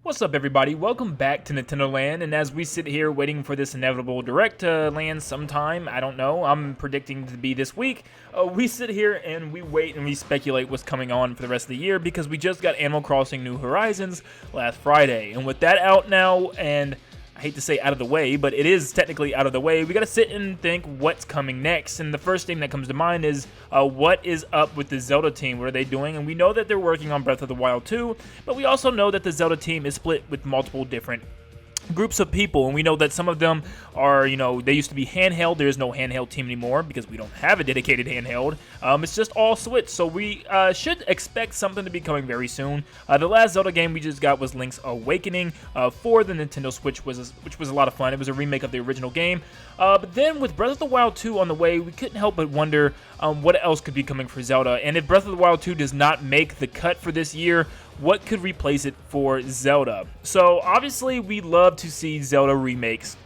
What's up, everybody? Welcome back to Nintendo Land, and as we sit here waiting for this inevitable Direct to land sometime, I don't know, I'm predicting to be this week, we sit here and we wait and we speculate what's coming on for the rest of the year because we just got Animal Crossing New Horizons last Friday, and with that out now, and I hate to say out of the way, but it is technically out of the way, we gotta sit and think what's coming next. And the first thing that comes to mind is what is up with the Zelda team? What are they doing? And we know that they're working on Breath of the Wild 2, but we also know that the Zelda team is split with multiple different groups of people, and we know that some of them are, they used to be handheld. There is no handheld team anymore because we don't have a dedicated handheld. It's just all Switch, so we should expect something to be coming very soon. The last Zelda game we just got was Link's Awakening for the Nintendo Switch, which was a lot of fun. It was a remake of the original game. But then with Breath of the Wild 2 on the way, we couldn't help but wonder what else could be coming for Zelda. And if Breath of the Wild 2 does not make the cut for this year, what could replace it for Zelda? So obviously we love to see Zelda remakes.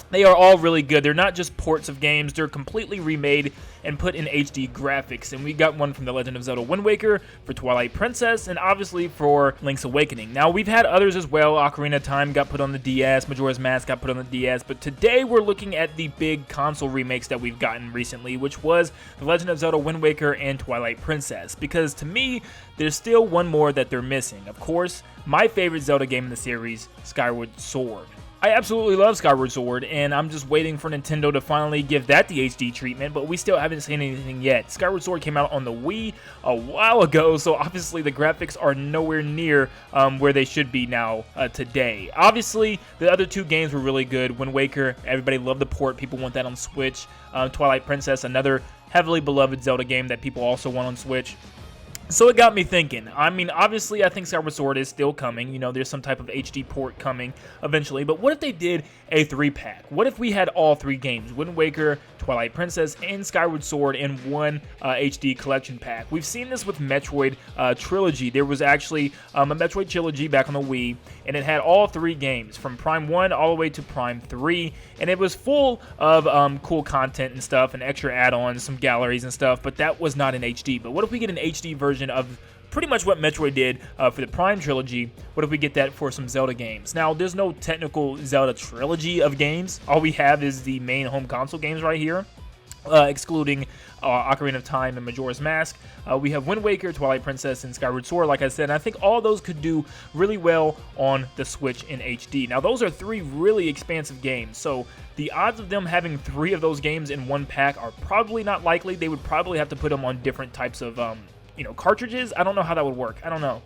They are all really good. They're not just ports of games. They're completely remade and put in HD graphics. And we got one from The Legend of Zelda Winwaker, for Twilight Princess, and obviously for Link's Awakening. Now, we've had others as well. Ocarina of Time got put on the DS. Majora's Mask got put on the DS. But today, we're looking at the big console remakes that we've gotten recently, which was The Legend of Zelda Winwaker and Twilight Princess. Because to me, there's still one more that they're missing. Of course, my favorite Zelda game in the series, Skyward Sword. I absolutely love Skyward Sword, and I'm just waiting for Nintendo to finally give that the HD treatment, but we still haven't seen anything yet. Skyward Sword came out on the Wii a while ago, so obviously the graphics are nowhere near where they should be now today. Obviously, the other two games were really good. Wind Waker, everybody loved the port. People want that on Switch. Twilight Princess, another heavily beloved Zelda game that people also want on Switch. So it got me thinking. I mean, obviously, I think Skyward Sword is still coming. There's some type of HD port coming eventually. But what if they did a 3-pack? What if we had all three games, Wind Waker, Twilight Princess, and Skyward Sword in one HD collection pack? We've seen this with Metroid Trilogy. There was actually a Metroid Trilogy back on the Wii, and it had all three games, from Prime 1 all the way to Prime 3. And it was full of cool content and stuff, and extra add-ons, some galleries and stuff, but that was not in HD. But what if we get an HD version of pretty much what Metroid did for the Prime Trilogy? What if we get that for some Zelda games? Now, there's no technical Zelda trilogy of games. All we have is the main home console games right here, excluding Ocarina of Time and Majora's Mask. We have Wind Waker, Twilight Princess, and Skyward Sword, like I said, and I think all those could do really well on the Switch in HD. Now, those are three really expansive games, so the odds of them having three of those games in one pack are probably not likely. They would probably have to put them on different types of cartridges. I don't know how that would work. I don't know.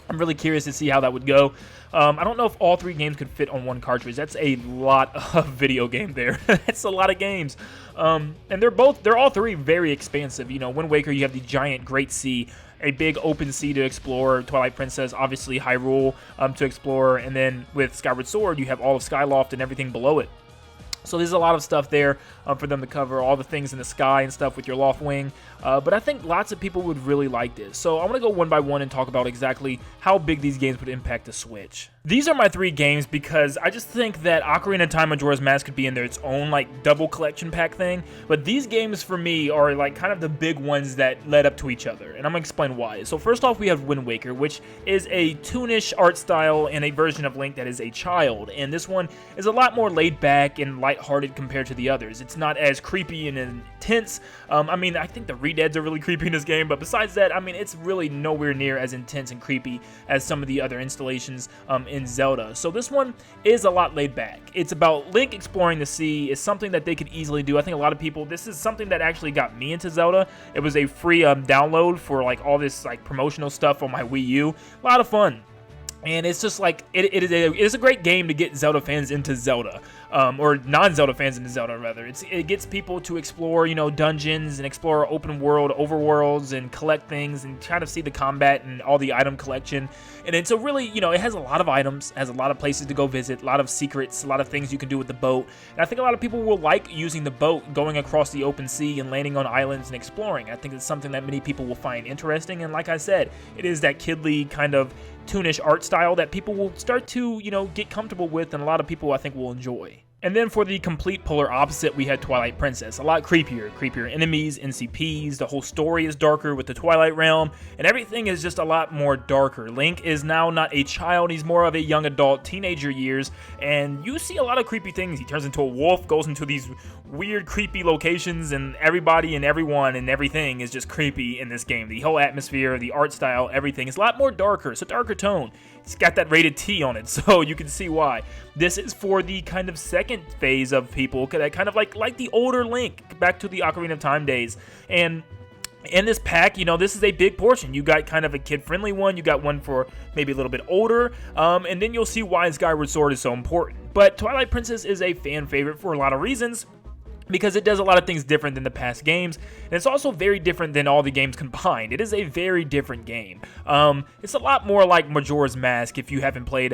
I'm really curious to see how that would go. I don't know if all three games could fit on one cartridge. That's a lot of video game there. That's a lot of games. And they're all three very expansive. Wind Waker, you have the giant Great Sea, a big open sea to explore. Twilight Princess, obviously Hyrule to explore. And then with Skyward Sword, you have all of Skyloft and everything below it. So there's a lot of stuff there for them to cover, all the things in the sky and stuff with your Loft Wing. But I think lots of people would really like this. So I want to go one by one and talk about exactly how big these games would impact the Switch. These are my three games because I just think that Ocarina of Time, Majora's Mask could be in there its own double collection pack thing. But these games for me are kind of the big ones that led up to each other. And I'm going to explain why. So first off, we have Wind Waker, which is a toonish art style and a version of Link that is a child. And this one is a lot more laid back and lighthearted compared to the others. It's not as creepy and intense. I think the Re-Deads are really creepy in this game. But besides that, it's really nowhere near as intense and creepy as some of the other installations in Zelda. So this one is a lot laid back. It's about Link exploring the sea. It's something that they could easily do. I think a lot of people, this is something that actually got me into Zelda. It was a free download for all this promotional stuff on my Wii U. A lot of fun. And it's just it is a great game to get Zelda fans into Zelda, or non-Zelda fans into Zelda, rather. It gets people to explore, dungeons and explore open world overworlds and collect things and kind of see the combat and all the item collection. And it's a really, it has a lot of items, has a lot of places to go visit, a lot of secrets, a lot of things you can do with the boat. And I think a lot of people will like using the boat, going across the open sea and landing on islands and exploring. I think it's something that many people will find interesting. And like I said, it is that kidly kind of toonish art style that people will start to, get comfortable with, and a lot of people I think will enjoy. And then for the complete polar opposite, we had Twilight Princess. A lot creepier enemies, NCPs, the whole story is darker with the Twilight Realm, and everything is just a lot more darker. Link is now not a child, he's more of a young adult, teenager years, and you see a lot of creepy things. He turns into a wolf, goes into these weird, creepy locations, and everybody and everyone and everything is just creepy in this game. The whole atmosphere, the art style, everything is a lot more darker. It's a darker tone. It's got that rated T on it, so you can see why. This is for the kind of second phase of people that kind of like the older Link, back to the Ocarina of Time days. And in this pack, you know, this is a big portion. You got kind of a kid-friendly one, you got one for maybe a little bit older, and then you'll see why Skyward Sword is so important. But Twilight Princess is a fan favorite for a lot of reasons, because it does a lot of things different than the past games, and it's also very different than all the games combined. It is a very different game. It's a lot more like Majora's Mask if you haven't played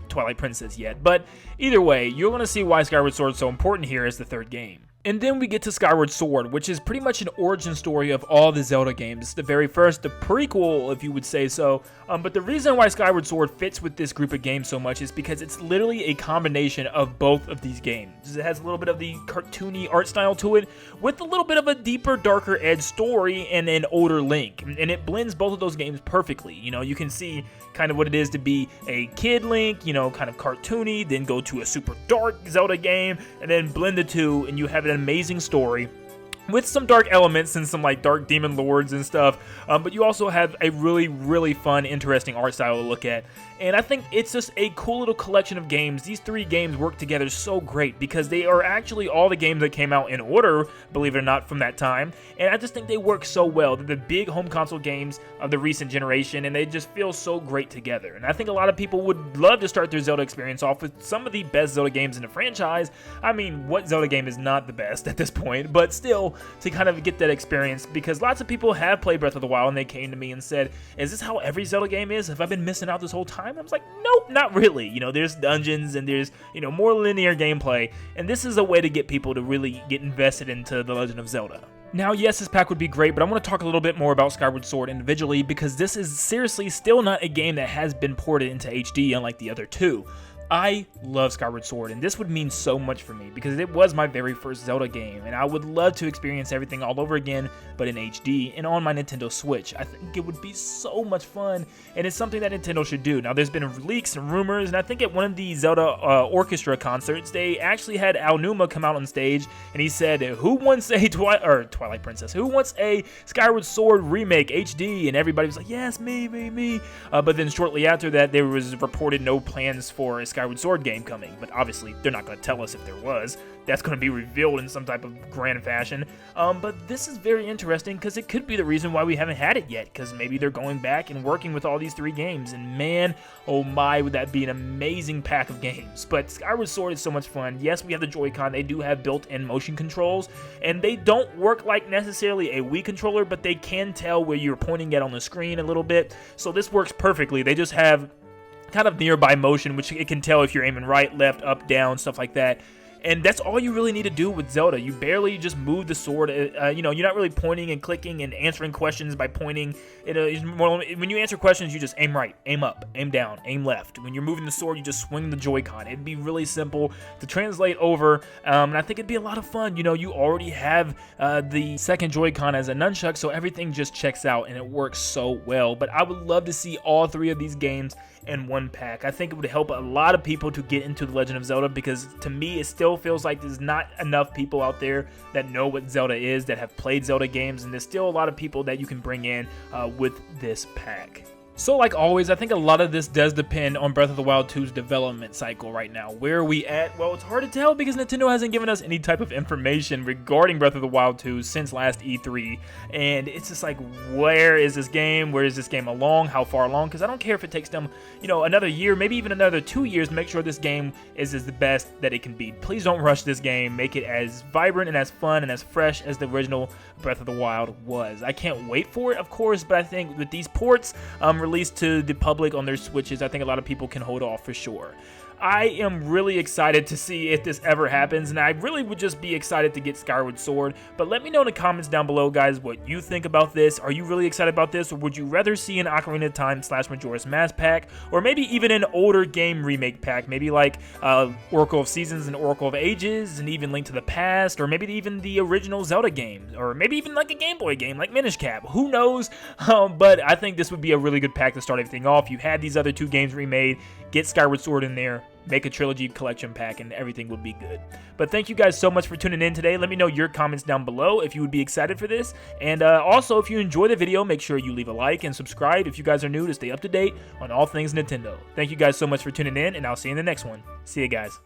Twilight Princess yet, but either way, you're going to see why Skyward Sword is so important here as the third game. And then we get to Skyward Sword, which is pretty much an origin story of all the Zelda games. It's the very first, the prequel, if you would say so. But the reason why Skyward Sword fits with this group of games so much is because it's literally a combination of both of these games. It has a little bit of the cartoony art style to it, with a little bit of a deeper, darker edge story and an older Link. And it blends both of those games perfectly. You know, you can see kind of what it is to be a kid Link, you know, kind of cartoony, then go to a super dark Zelda game, and then blend the two, and you have an amazing story with some dark elements and some like dark demon lords and stuff, but you also have a really fun, interesting art style to look at. And I think it's just a cool little collection of games. These three games work together so great because they are actually all the games that came out in order, believe it or not, from that time. And I just think they work so well. They're the big home console games of the recent generation, and they just feel so great together. And I think a lot of people would love to start their Zelda experience off with some of the best Zelda games in the franchise. I mean, what Zelda game is not the best at this point, but still, to kind of get that experience, because lots of people have played Breath of the Wild and they came to me and said, is this how every Zelda game is? Have I been missing out this whole time? I was like, nope, not really. You know, there's dungeons and there's, you know, more linear gameplay, and this is a way to get people to really get invested into The Legend of Zelda. Now, yes, this pack would be great, but I want to talk a little bit more about Skyward Sword individually, because this is seriously still not a game that has been ported into HD unlike the other two. I love Skyward Sword, and this would mean so much for me because it was my very first Zelda game, and I would love to experience everything all over again, but in HD and on my Nintendo Switch. I think it would be so much fun, and it's something that Nintendo should do. Now, there's been leaks and rumors, and I think at one of the Zelda orchestra concerts, they actually had Aonuma come out on stage, and he said, who wants a Twilight Princess? Who wants a Skyward Sword remake HD? And everybody was like, yes, me. But then shortly after that, there was reported no plans for a Skyward Sword game coming, but obviously they're not going to tell us if there was. That's going to be revealed in some type of grand fashion. But this is very interesting because it could be the reason why we haven't had it yet, because maybe they're going back and working with all these three games, and man, oh my, would that be an amazing pack of games. But Skyward Sword is so much fun. Yes, we have the Joy-Con. They do have built-in motion controls, and they don't work like necessarily a Wii controller, but they can tell where you're pointing at on the screen a little bit, so this works perfectly. They just have kind of nearby motion, which it can tell if you're aiming right, left, up, down, stuff like that. And that's all you really need to do with Zelda. You barely just move the sword. You know, you're not really pointing and clicking and answering questions by pointing. When you answer questions, you just aim right, aim up, aim down, aim left. When you're moving the sword, you just swing the Joy-Con. It'd be really simple to translate over, and I think it'd be a lot of fun. You know, you already have the second Joy-Con as a nunchuck, so everything just checks out, and it works so well. But I would love to see all three of these games in one pack. I think it would help a lot of people to get into The Legend of Zelda, because to me it still feels like there's not enough people out there that know what Zelda is, that have played Zelda games, and there's still a lot of people that you can bring in with this pack. So like always, I think a lot of this does depend on Breath of the Wild 2's development cycle right now. Where are we at? Well, it's hard to tell because Nintendo hasn't given us any type of information regarding Breath of the Wild 2 since last E3. And it's just like, where is this game? Where is this game along? How far along? Because I don't care if it takes them, you know, another year, maybe even another 2 years to make sure this game is the best that it can be. Please don't rush this game. Make it as vibrant and as fun and as fresh as the original Breath of the Wild was. I can't wait for it, of course, but I think with these ports released to the public on their Switches, I think a lot of people can hold off for sure. I am really excited to see if this ever happens, and I really would just be excited to get Skyward Sword. But let me know in the comments down below, guys, what you think about this. Are you really excited about this, or would you rather see an Ocarina of Time / Majora's Mask pack, or maybe even an older game remake pack, maybe like Oracle of Seasons and Oracle of Ages, and even Link to the Past, or maybe even the original Zelda game, or maybe even like a Game Boy game like Minish Cap. Who knows? But I think this would be a really good pack to start everything off. You had these other 2 games remade, get Skyward Sword in there, make a trilogy collection pack, and everything would be good. But thank you guys so much for tuning in today. Let me know your comments down below if you would be excited for this. And also, if you enjoy the video, make sure you leave a like and subscribe if you guys are new to stay up to date on all things Nintendo. Thank you guys so much for tuning in, and I'll see you in the next one. See you guys.